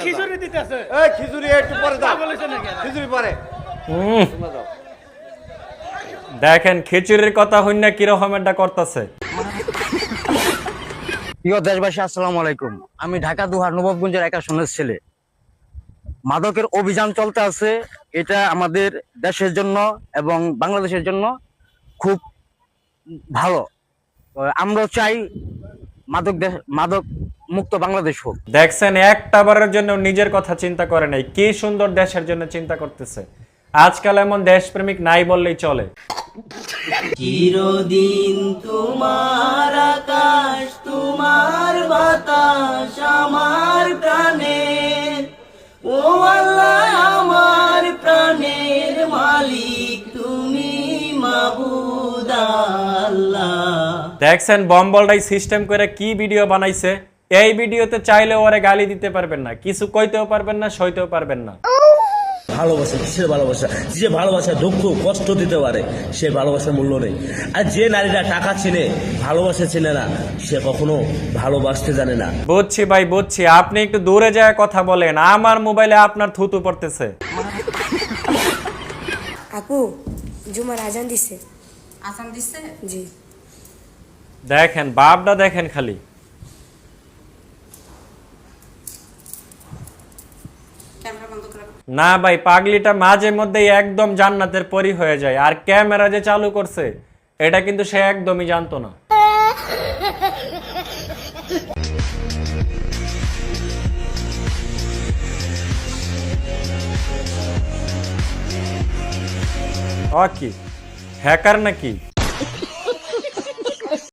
খিচুড়ি দিতেছে। এই খিচুড়ি একটু পরে দাও, খিচুড়ি পরে। দেখেন খিচুড়ির কথা হইন না কিরকম একটা করতেছে। প্রিয় দেশবাসী, আসসালামু আলাইকুম। আমি ঢাকা দুহার নবাবগঞ্জের এক আসনের ছেলে। মাদকের অভিযান চলতে আছে, এটা আমাদের দেশের জন্য এবং বাংলাদেশের জন্য খুব ভালো। আমরা চাই মাদক মুক্ত বাংলাদেশ হোক। দেখছেন একটা বারের জন্য নিজের কথা চিন্তা করে নাই, কি সুন্দর দেশের জন্য চিন্তা করতেছে। আজকাল এমন দেশপ্রেমিক নাই বললেই চলে। চিরদিন তোমার আকাশ, তোমার বাতাস আমার প্রাণের, ও আল্লাহ আমার প্রাণের মালিক তুমি মাবুদ আল্লাহ। দেখছেন বম্বলটাই সিস্টেম করে কি ভিডিও বানাইছে। এই ভিডিওতে চাইলে ওরে গালি দিতে পারবেন না, কিছু কইতেও পারবেন না, সইতেও পারবেন না। ভালোবাসা কিসের ভালোবাসা? যে ভালোবাসা দুঃখ কষ্ট দিতে পারে সে ভালোবাসার মূল্য নেই। আর যে নারীরা টাকা চিনে ভালোবাসা চিনে না, সে কখনো ভালোবাসতে জানে না। বুঝছি ভাই বুঝছি, আপনি একটু দূরে যায় কথা বলেন, আমার মোবাইলে আপনার থুতু পড়তেছে। আপু, জুমার আজান দিছে। আসাম দিচ্ছে? জি। দেখেন বাপটা দেখেন খালি। ক্যামেরা বন্ধ করে। না ভাই, পাগলিটা মাঝে মধ্যে একদম জান্নাতের পরি হয়ে যায়। আর ক্যামেরা যে চালু করছে এটা কিন্তু সে একদমই জানতো না। কি হ্যাকার নাকি?